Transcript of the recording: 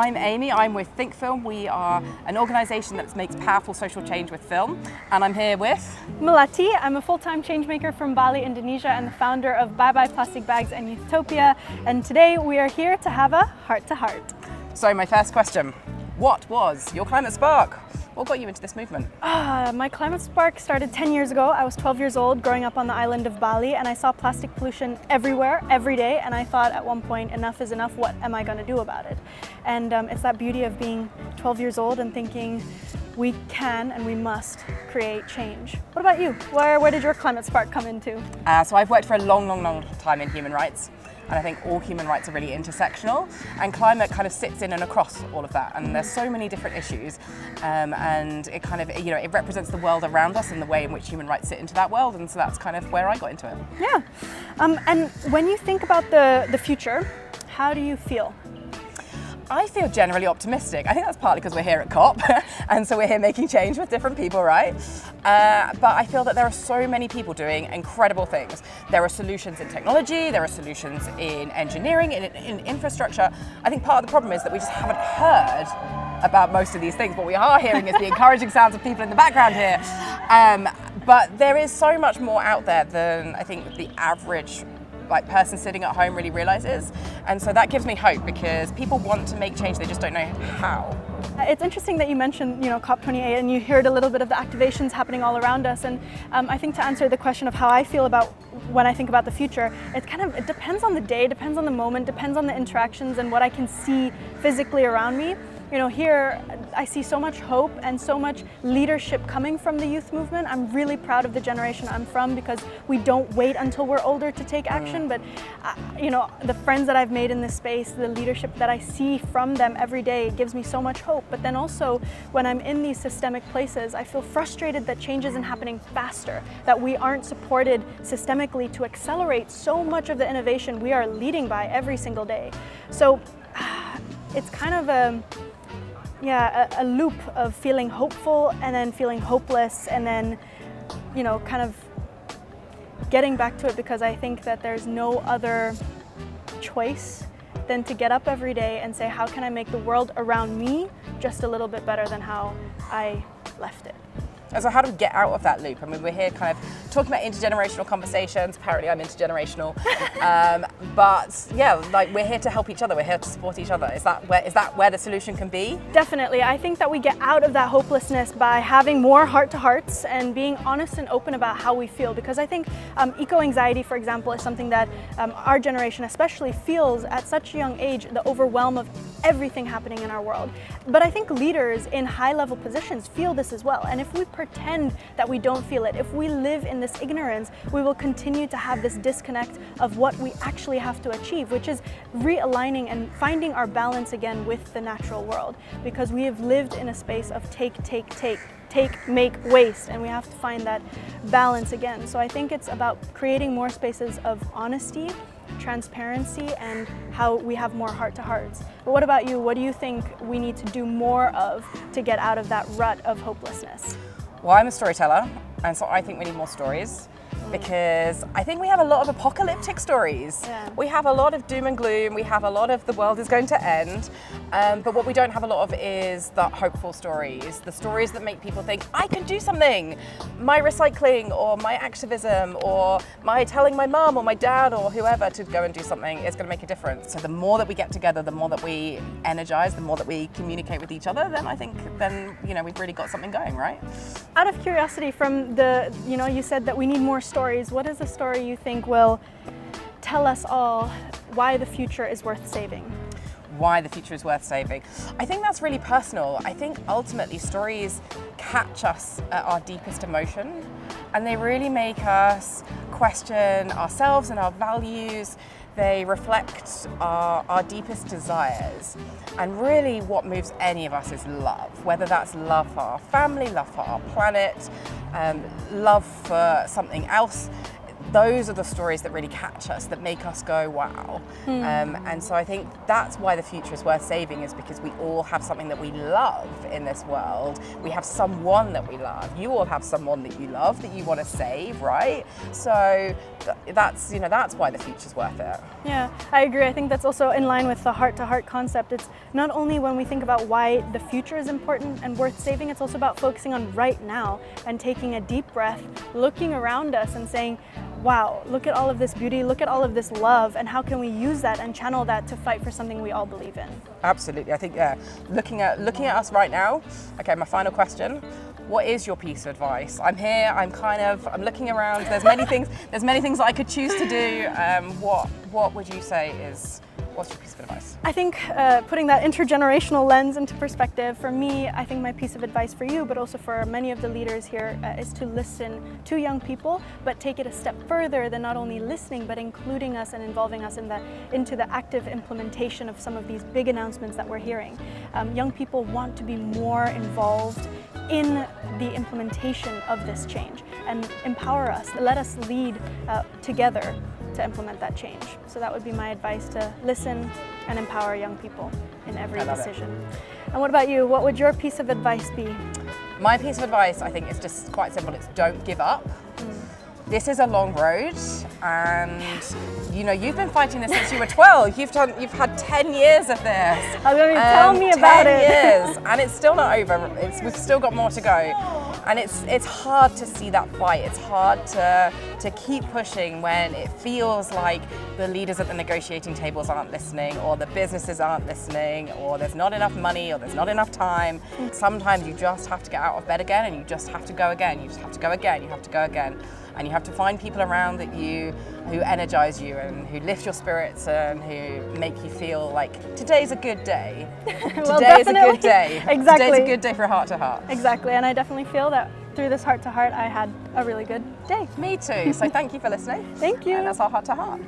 I'm Amy, I'm with Think Film. We are an organisation that makes powerful social change with film, and I'm here with... Melati. I'm a full-time changemaker from Bali, Indonesia, and the founder of Bye Bye Plastic Bags and Youthopia, and today we are here to have a heart-to-heart. So my first question, what was your climate spark? What got you into this movement? My climate spark started 10 years ago. I was 12 years old growing up on the island of Bali, and I saw plastic pollution everywhere, every day, and I thought at one point, enough is enough, what am I going to do about it? And it's that beauty of being 12 years old and thinking we can and we must create change. What about you? Where did your climate spark come into? So I've worked for a long time in human rights. And I think all human rights are really intersectional, and climate kind of sits in and across all of that. And there's so many different issues, and it kind of, it represents the world around us and the way in which human rights sit into that world. And so that's kind of where I got into it. Yeah. And when you think about the future, how do you feel? I feel generally optimistic. I think that's partly because we're here at COP, and so we're here making change with different people, right? But I feel that there are so many people doing incredible things. There are solutions in technology, there are solutions in engineering, in infrastructure. I think part of the problem is that we just haven't heard about most of these things. What we are hearing is the encouraging sounds of people in the background here. But there is so much more out there than I think the average person sitting at home really realizes, and so that gives me hope because people want to make change, they just don't know how. It's interesting that you mentioned COP28 and you heard a little bit of the activations happening all around us, and I think to answer the question of how I feel about when I think about the future, it depends on the day, depends on the moment, depends on the interactions and what I can see physically around me. Here I see so much hope and so much leadership coming from the youth movement. I'm really proud of the generation I'm from because we don't wait until we're older to take action, but the friends that I've made in this space, the leadership that I see from them every day gives me so much hope. But then also when I'm in these systemic places, I feel frustrated that change isn't happening faster, that we aren't supported systemically to accelerate so much of the innovation we are leading by every single day. So it's kind of a loop of feeling hopeful and then feeling hopeless and then, kind of getting back to it because I think that there's no other choice than to get up every day and say, how can I make the world around me just a little bit better than how I left it? And so how do we get out of that loop? I mean, we're here kind of talking about intergenerational conversations. Apparently I'm intergenerational. But yeah, we're here to help each other. We're here to support each other. Is that where the solution can be? Definitely. I think that we get out of that hopelessness by having more heart-to-hearts and being honest and open about how we feel. Because I think eco-anxiety, for example, is something that our generation especially feels at such a young age, the overwhelm of everything happening in our world. But I think leaders in high-level positions feel this as well. And if we pretend that we don't feel it, if we live in this ignorance, we will continue to have this disconnect of what we actually have to achieve, which is realigning and finding our balance again with the natural world. Because we have lived in a space of take, make, waste, and we have to find that balance again. So I think it's about creating more spaces of honesty, transparency, and how we have more heart-to-hearts. But what about you? What do you think we need to do more of to get out of that rut of hopelessness? Well, I'm a storyteller, and so I think we need more stories. Because I think we have a lot of apocalyptic stories. Yeah. We have a lot of doom and gloom, we have a lot of the world is going to end, but what we don't have a lot of is the hopeful stories, the stories that make people think, I can do something. My recycling or my activism or my telling my mum or my dad or whoever to go and do something is going to make a difference. So the more that we get together, the more that we energize, the more that we communicate with each other, then I think we've really got something going, right? Out of curiosity, from you said that we need more stories. What is a story you think will tell us all why the future is worth saving? Why the future is worth saving. I think that's really personal. I think ultimately stories catch us at our deepest emotion, and they really make us question ourselves and our values. They reflect our deepest desires, and really what moves any of us is love, whether that's love for our family, love for our planet, love for something else. Those are the stories that really catch us, that make us go, wow. And so I think that's why the future is worth saving, is because we all have something that we love in this world. We have someone that we love. You all have someone that you love, that you want to save, right? So that's that's why the future's worth it. Yeah, I agree. I think that's also in line with the heart-to-heart concept. It's not only when we think about why the future is important and worth saving, it's also about focusing on right now and taking a deep breath, looking around us and saying, wow, look at all of this beauty, look at all of this love, and how can we use that and channel that to fight for something we all believe in? Absolutely. I think looking at us right now. Okay, my final question. What is your piece of advice? I'm here, I'm looking around, there's many things that I could choose to do. What would you say what's your piece of advice? I think putting that intergenerational lens into perspective, for me, I think my piece of advice for you, but also for many of the leaders here, is to listen to young people, but take it a step further than not only listening, but including us and involving us into the active implementation of some of these big announcements that we're hearing. Young people want to be more involved in the implementation of this change and empower us, let us lead together to implement that change. So that would be my advice, to listen and empower young people in every decision. And what about you? What would your piece of advice be? My piece of advice, I think, is just quite simple. It's don't give up. This is a long road, and you've been fighting this since you were 12. You've had 10 years of this. I was going to tell me about it. 10 years, and it's still not over. We've still got more to go, and it's hard to see that fight. It's hard to keep pushing when it feels like the leaders at the negotiating tables aren't listening, or the businesses aren't listening, or there's not enough money, or there's not enough time. Sometimes you just have to get out of bed again, and you just have to go again. You just have to go again. You have to go again. And you have to find people around who energize you and who lift your spirits and who make you feel like today's a good day. Well, today is a good day. Exactly. Today's a good day for heart to heart. Exactly, and I definitely feel that through this heart to heart, I had a really good day. Me too. So thank you for listening. Thank you. And that's our heart to heart.